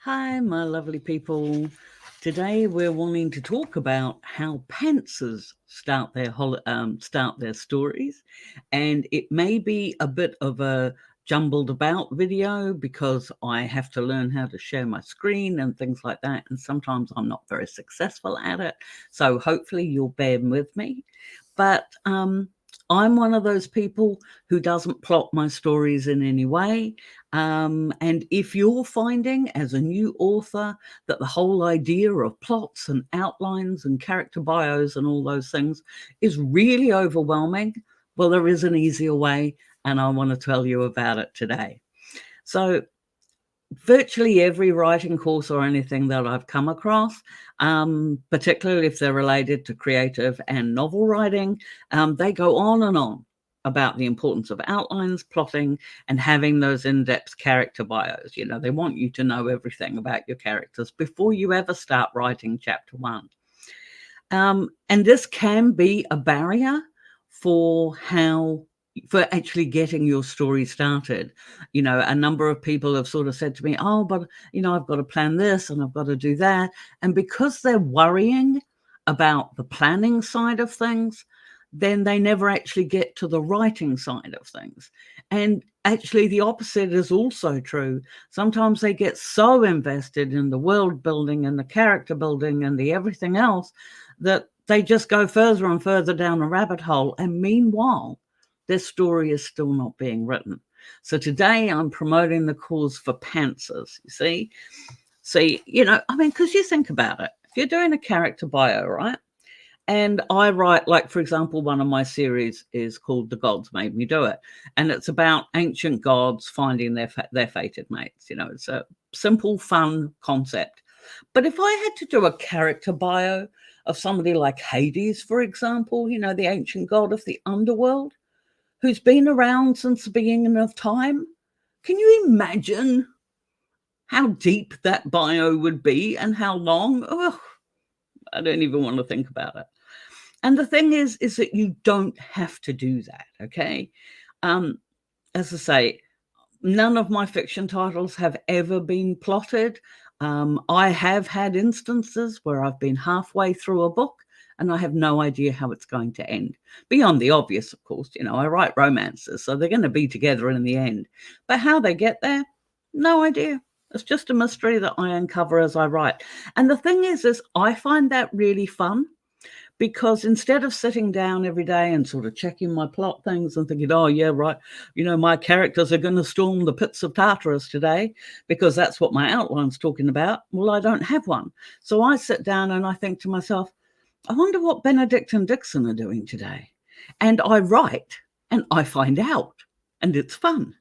Hi, my lovely people. Today we're wanting to talk about how pantsers start their stories, and it may be a bit of a jumbled about video because I have to learn how to share my screen and things like that, and sometimes I'm not very successful at it. So hopefully you'll bear with me. But I'm one of those people who doesn't plot my stories in any way. And if you're finding as a new author that the whole idea of plots and outlines and character bios and all those things is really overwhelming, well, there is an easier way, and I want to tell you about it today. So, virtually every writing course or anything that I've come across, particularly if they're related to creative and novel writing, they go on and on about the importance of outlines, plotting, and having those in-depth character bios. You know, they want you to know everything about your characters before you ever start writing chapter one. And this can be a barrier for for actually getting your story started. You know, a number of people have sort of said to me, oh, but I've got to plan this and I've got to do that. And because they're worrying about the planning side of things, then they never actually get to the writing side of things. And actually, the opposite is also true. Sometimes they get so invested in the world building and the character building and the everything else that they just go further and further down a rabbit hole. And meanwhile, their story is still not being written. So today I'm promoting the cause for pantsers, you see? See, because you think about it. If you're doing a character bio, right? And I write, like, for example, one of my series is called The Gods Made Me Do It. And it's about ancient gods finding their fated mates. It's a simple, fun concept. But if I had to do a character bio of somebody like Hades, for example, the ancient god of the underworld, who's been around since the beginning of time, can you imagine how deep that bio would be and how long? Oh, I don't even want to think about it. And the thing is that you don't have to do that, okay? Um, as I say, none of my fiction titles have ever been plotted. I have had instances where I've been halfway through a book and I have no idea how it's going to end. Beyond the obvious, of course, I write romances, so they're going to be together in the end. But how they get there, no idea. It's just a mystery that I uncover as I write. And the thing is I find that really fun because instead of sitting down every day and sort of checking my plot things and thinking, oh, yeah, right, my characters are going to storm the pits of Tartarus today because that's what my outline's talking about. Well, I don't have one. So I sit down and I think to myself, I wonder what Benedict and Dixon are doing today. And I write and I find out, and it's fun.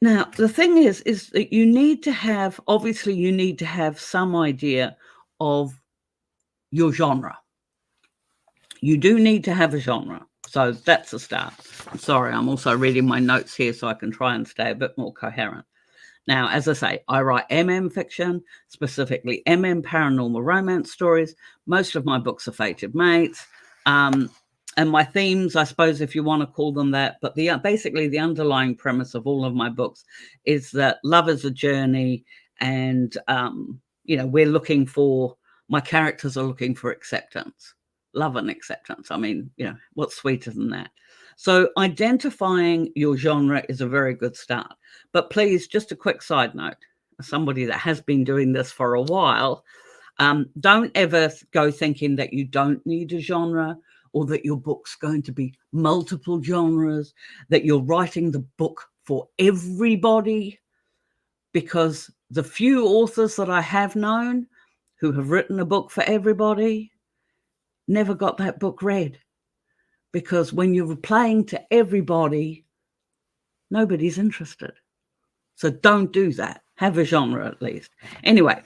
Now, the thing is that you need to have some idea of your genre. You do need to have a genre. So that's a start. Sorry, I'm also reading my notes here so I can try and stay a bit more coherent. Now, as I say, I write fiction, specifically paranormal romance stories. Most of my books are fated mates. And my themes, I suppose, if you want to call them that, but basically the underlying premise of all of my books is that love is a journey, and my characters are looking for acceptance, love and acceptance. I mean, what's sweeter than that? So identifying your genre is a very good start. But please, just a quick side note, as somebody that has been doing this for a while, don't ever go thinking that you don't need a genre or that your book's going to be multiple genres, that you're writing the book for everybody, because the few authors that I have known who have written a book for everybody never got that book read, because when you're playing to everybody, nobody's interested. So don't do that. Have a genre at least. Anyway,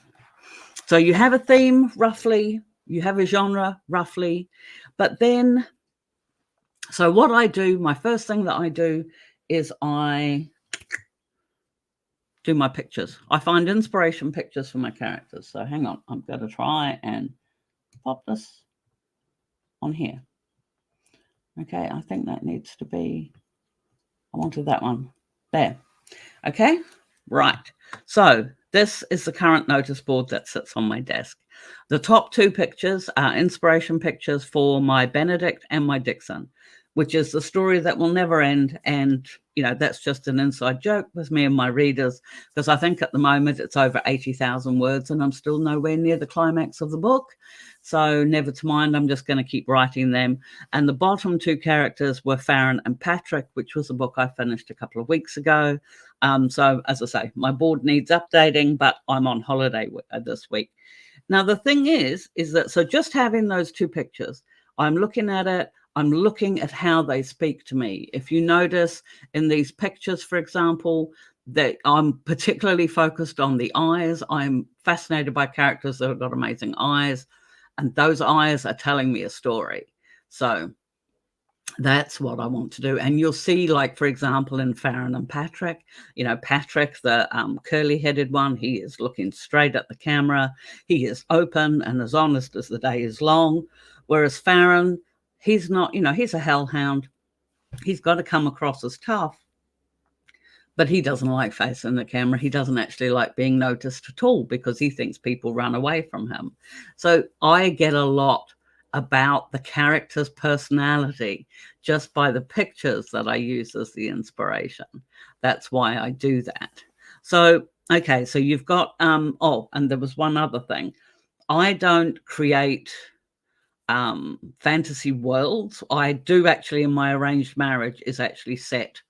so you have a theme roughly, you have a genre roughly, but then, so what I do, my first thing that I do is I do my pictures. I find inspiration pictures for my characters. So hang on, I'm going to try and pop this on here. Okay, I think that needs to be, I wanted that one there. Okay, Right. So this is the current notice board that sits on my desk. The top two pictures are inspiration pictures for my Benedict and my Dixon, which is the story that will never end. And, you know, that's just an inside joke with me and my readers, because I think at the moment it's over 80,000 words and I'm still nowhere near the climax of the book. So never to mind, I'm just going to keep writing them. And the bottom two characters were Farron and Patrick, which was a book I finished a couple of weeks ago. So as I say, my board needs updating, but I'm on holiday this week. Now, the thing is that, so just having those two pictures, I'm looking at it, I'm looking at how they speak to me. If you notice in these pictures, for example, that I'm particularly focused on the eyes. I'm fascinated by characters that have got amazing eyes, and those eyes are telling me a story. So that's what I want to do. And you'll see, like, for example, in Farron and Patrick, you know, Patrick, the curly-headed one, he is looking straight at the camera. He is open and as honest as the day is long. Whereas Farron, he's not, you know, he's a hellhound. He's got to come across as tough, but he doesn't like facing the camera. He doesn't actually like being noticed at all because he thinks people run away from him. So I get a lot about the character's personality just by the pictures that I use as the inspiration. That's why I do that. So, okay, so you've got, oh, and there was one other thing. I don't create fantasy worlds. I do actually, in my arranged marriage, is actually set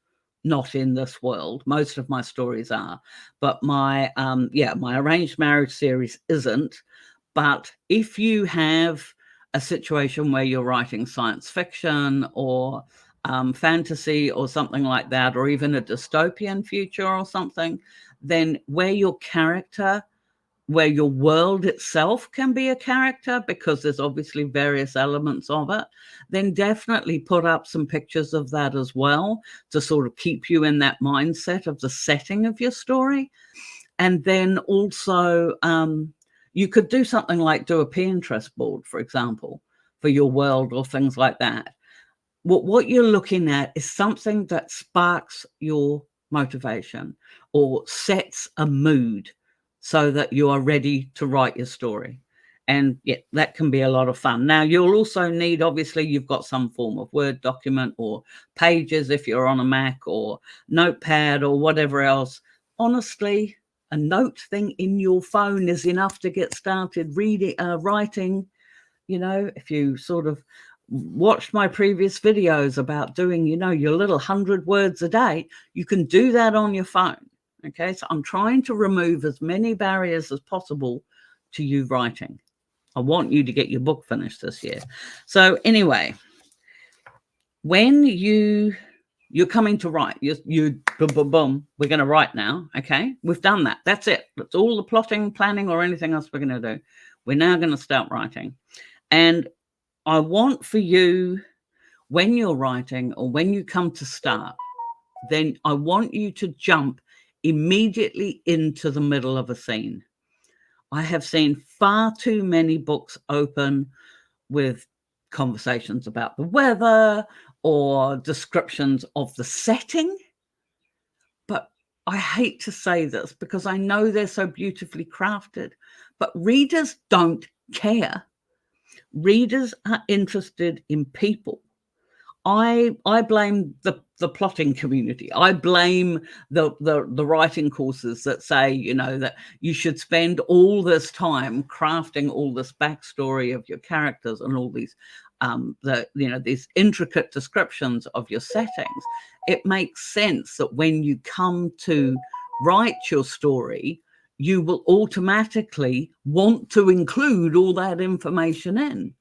not in this world. Most of my stories are, but my my arranged marriage series isn't. But if you have a situation where you're writing science fiction or fantasy or something like that, or even a dystopian future or something, then where your world itself can be a character, because there's obviously various elements of it, then definitely put up some pictures of that as well to sort of keep you in that mindset of the setting of your story. And then also you could do something like do a Pinterest board, for example, for your world or things like that. What you're looking at is something that sparks your motivation or sets a mood so that you are ready to write your story. And yeah, that can be a lot of fun. Now, you'll also need, obviously, you've got some form of Word document or Pages if you're on a Mac, or Notepad or whatever else. Honestly, a note thing in your phone is enough to get started writing. You know, if you sort of watched my previous videos about doing, you know, your little 100 words a day, you can do that on your phone. Okay, so I'm trying to remove as many barriers as possible to you writing. I want you to get your book finished this year. So anyway, when you're coming to write, you boom, boom, boom, we're going to write now. Okay, we've done that. That's it. That's all the plotting, planning, or anything else we're going to do. We're now going to start writing. And I want for you, when you're writing or when you come to start, then I want you to jump immediately into the middle of a scene. I have seen far too many books open with conversations about the weather or descriptions of the setting. But I hate to say this because I know they're so beautifully crafted, but readers don't care. Readers are interested in people. I blame the plotting community. I blame the writing courses that say, you know, that you should spend all this time crafting all this backstory of your characters and all these these intricate descriptions of your settings. It makes sense that when you come to write your story, you will automatically want to include all that information in.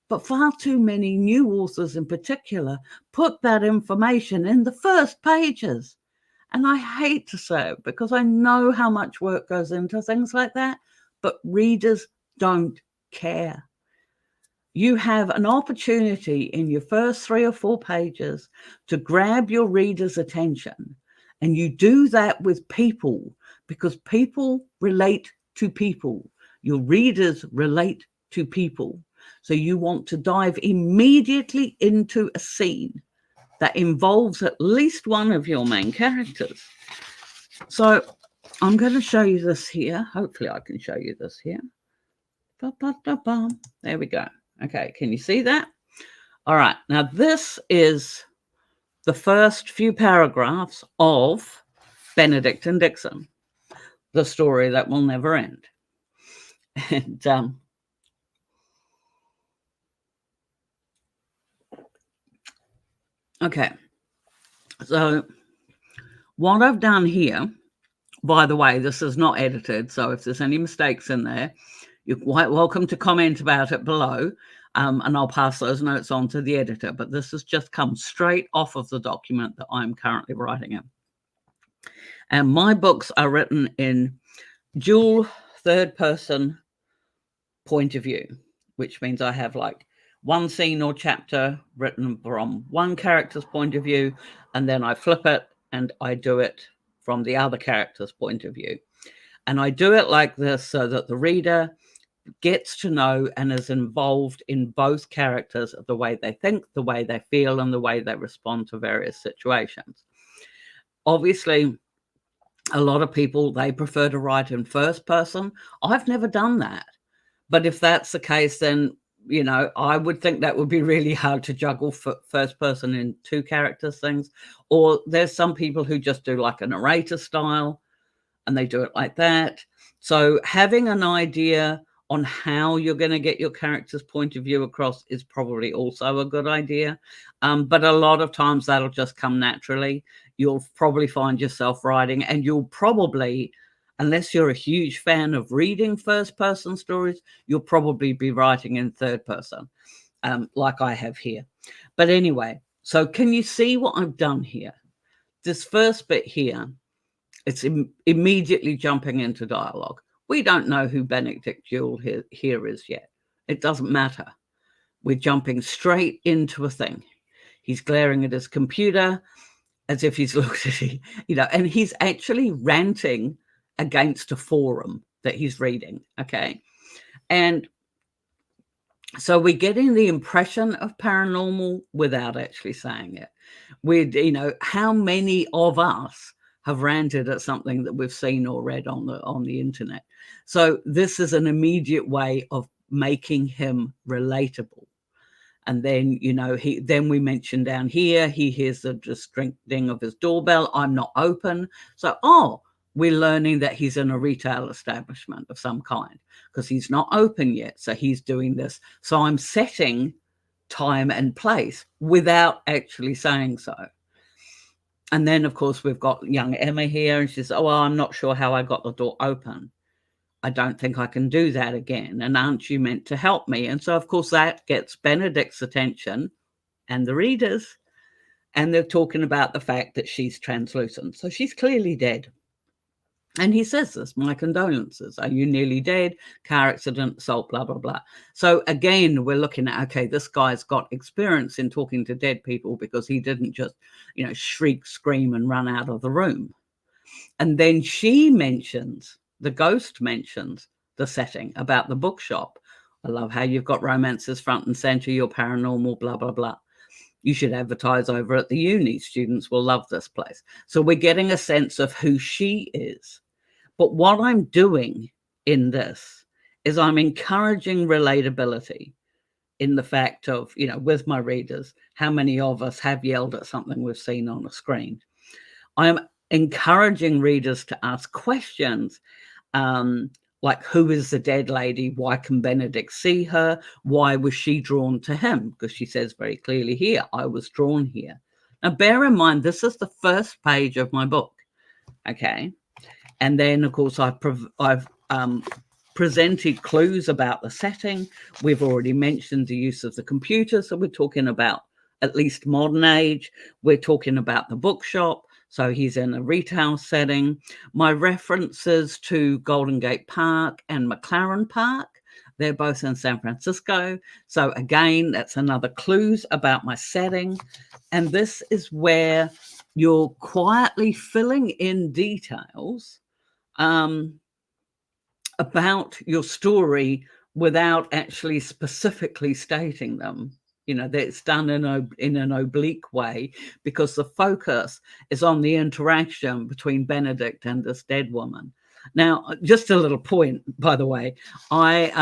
But far too many new authors in particular put that information in the first pages. And I hate to say it because I know how much work goes into things like that, but readers don't care. You have an opportunity in your first 3 or 4 pages to grab your reader's attention. And you do that with people, because people relate to people. Your readers relate to people. So you want to dive immediately into a scene that involves at least one of your main characters. So I'm going to show you this here. Hopefully I can show you this here. Ba-ba-da-bum. There we go. Okay, can you see that? All right, now this is the first few paragraphs of Benedict and Dixon, the story that will never end. And okay, so what I've done here, by the way, this is not edited, so if there's any mistakes in there, you're quite welcome to comment about it below, and I'll pass those notes on to the editor. But this has just come straight off of the document that I'm currently writing in. And my books are written in dual third-person point of view, which means I have like one scene or chapter written from one character's point of view, and then I flip it and I do it from the other character's point of view. And I do it like this so that the reader gets to know and is involved in both characters, the way they think, the way they feel, and the way they respond to various situations. Obviously, a lot of people, they prefer to write in first person. I've never done that. But if that's the case, then, you know, I would think that would be really hard to juggle first person in two characters things. Or there's some people who just do like a narrator style and they do it like that. So having an idea on how you're going to get your character's point of view across is probably also a good idea. But a lot of times that'll just come naturally. You'll probably find yourself writing, and you'll probably, unless you're a huge fan of reading first person stories, you'll probably be writing in third person, like I have here. But anyway, so can you see what I've done here? This first bit here, it's immediately jumping into dialogue. We don't know who Benedict Jewell here is yet. It doesn't matter. We're jumping straight into a thing. He's glaring at his computer as if he's looked at it, you know, and he's actually ranting against a forum that he's reading, okay? And so we're getting the impression of paranormal without actually saying it. We're, you know, how many of us have ranted at something that we've seen or read on the internet? So this is an immediate way of making him relatable. And then, you know, then we mentioned down here, he hears the ding of his doorbell. I'm not open. So, oh, we're learning that he's in a retail establishment of some kind because he's not open yet. So he's doing this. So I'm setting time and place without actually saying so. And then, of course, we've got young Emma here, and she says, oh, well, I'm not sure how I got the door open. I don't think I can do that again. And aren't you meant to help me? And so, of course, that gets Benedict's attention and the readers. And they're talking about the fact that she's translucent. So she's clearly dead. And he says this, my condolences. Are you nearly dead? Car accident, assault, blah, blah, blah. So again, we're looking at, okay, this guy's got experience in talking to dead people because he didn't just, you know, shriek, scream, and run out of the room. And then she mentions, the ghost mentions the setting about the bookshop. I love how you've got romances front and center, you're paranormal, blah, blah, blah. You should advertise over at the uni. Students will love this place. So we're getting a sense of who she is. But what I'm doing in this is I'm encouraging relatability in the fact of, you know, with my readers, how many of us have yelled at something we've seen on a screen. I'm encouraging readers to ask questions like, who is the dead lady? Why can Benedict see her? Why was she drawn to him? Because she says very clearly here, I was drawn here. Now, bear in mind, this is the first page of my book, okay? And then, of course, I've presented clues about the setting. We've already mentioned the use of the computer, so we're talking about at least modern age. We're talking about the bookshop. So he's in a retail setting. My references to Golden Gate Park and McLaren Park, they're both in San Francisco. So again, that's another clues about my setting. And this is where you're quietly filling in details about your story without actually specifically stating them. You know, that it's done in an oblique way because the focus is on the interaction between Benedict and this dead woman. Now, just a little point, by the way, I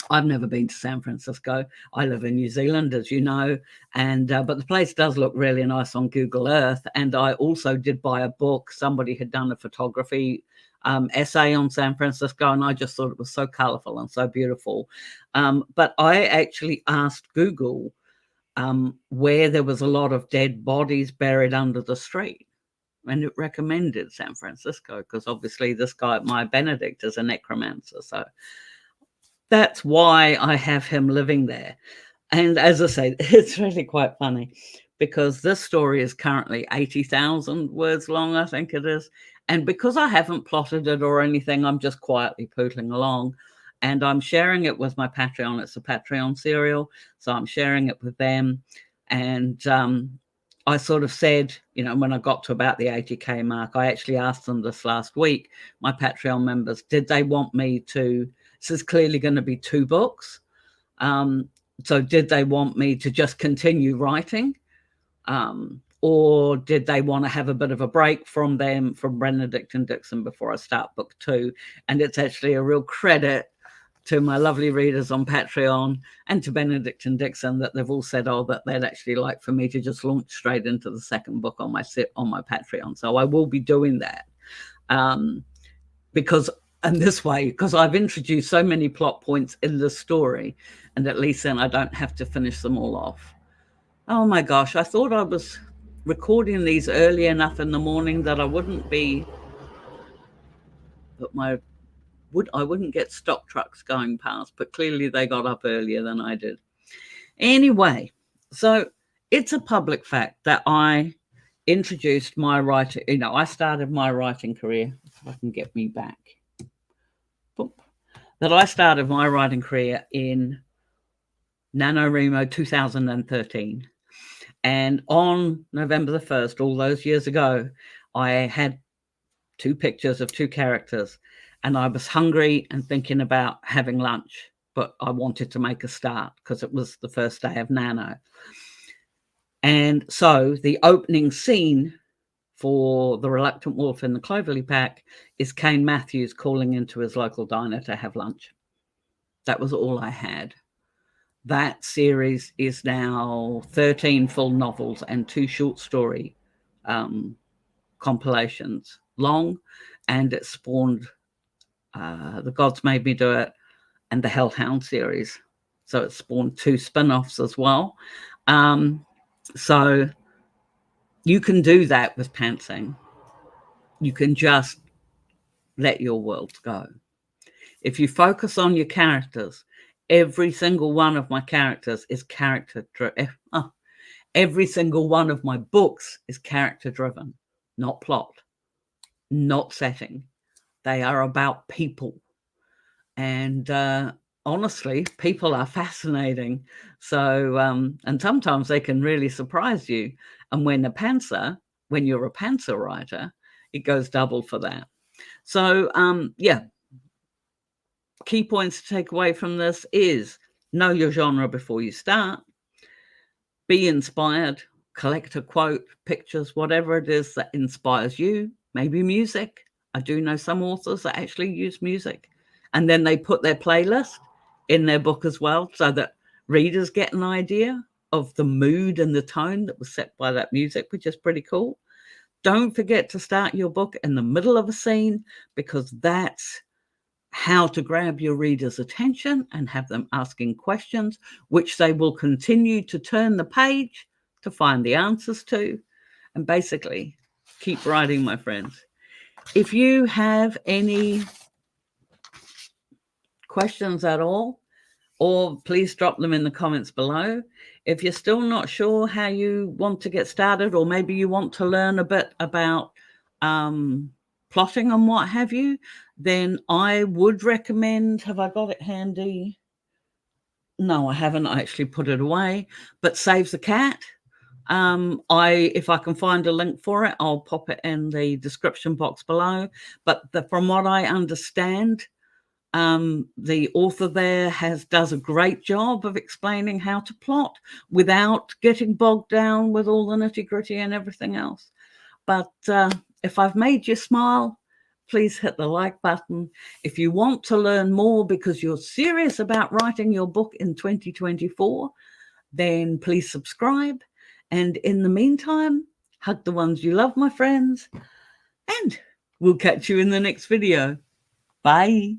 I've never been to San Francisco. I live in New Zealand, as you know, and but the place does look really nice on Google Earth. And I also did buy a book. Somebody had done a photography essay on San Francisco, and I just thought it was so colourful and so beautiful. But I actually asked Google where there was a lot of dead bodies buried under the street. And it recommended San Francisco because obviously this guy, my Benedict, is a necromancer. So that's why I have him living there. And as I say, it's really quite funny because this story is currently 80,000 words long, I think it is. And because I haven't plotted it or anything, I'm just quietly pootling along. And I'm sharing it with my Patreon. It's a Patreon serial. So I'm sharing it with them. And I sort of said, you know, when I got to about the 80K mark, I actually asked them this last week, my Patreon members, did they want me to, this is clearly going to be 2 books. So did they want me to just continue writing? Or did they want to have a bit of a break from them, from Benedict and Dixon, before I start book 2? And it's actually a real credit to my lovely readers on Patreon and to Benedict and Dixon that they've all said, oh, that they'd actually like for me to just launch straight into the second book on my Patreon. So I will be doing that because I've introduced so many plot points in the story, and at least then I don't have to finish them all off. Oh my gosh, I thought I was recording these early enough in the morning that I wouldn't get stock trucks going past, but clearly they got up earlier than I did. Anyway, so it's a public fact that I introduced my writing, you know, I started my writing career, if I can get me back, that I started my writing career in NaNoWriMo 2013. And on November the 1st, all those years ago, I had 2 pictures of 2 characters, and I was hungry and thinking about having lunch, but I wanted to make a start because it was the first day of Nano. And so the opening scene for The Reluctant Wolf in the Cloverleaf Pack is Kane Matthews calling into his local diner to have lunch. That was all I had. That series is now 13 full novels and 2 short story compilations long, and it spawned The Gods Made Me Do It and the Hellhound series. So it spawned 2 spin-offs as well. So you can do that with pantsing. You can just let your world go. If you focus on your characters, every single one of my characters is character driven. Every single one of my books is character driven, not plot, not setting. They are about people. And honestly, people are fascinating. So, and sometimes they can really surprise you. And when you're a pantser writer, it goes double for that. So, yeah. Key points to take away from this is know your genre before you start. Be inspired. Collect a quote, pictures, whatever it is that inspires you. Maybe music. I do know some authors that actually use music. And then they put their playlist in their book as well so that readers get an idea of the mood and the tone that was set by that music, which is pretty cool. Don't forget to start your book in the middle of a scene because that's how to grab your readers' attention and have them asking questions, which they will continue to turn the page to find the answers to. And basically, keep writing, my friends. If you have any questions at all, or please drop them in the comments below. If you're still not sure how you want to get started, or maybe you want to learn a bit about plotting and what have you, then I would recommend, have I got it handy? No, I haven't. I actually put it away, but Save the Cat. If I can find a link for it, I'll pop it in the description box below. But from what I understand, The author there does a great job of explaining how to plot without getting bogged down with all the nitty-gritty and everything else. But if I've made you smile, please hit the like button. If you want to learn more because you're serious about writing your book in 2024, then please subscribe. And in the meantime, hug the ones you love, my friends, and we'll catch you in the next video. Bye.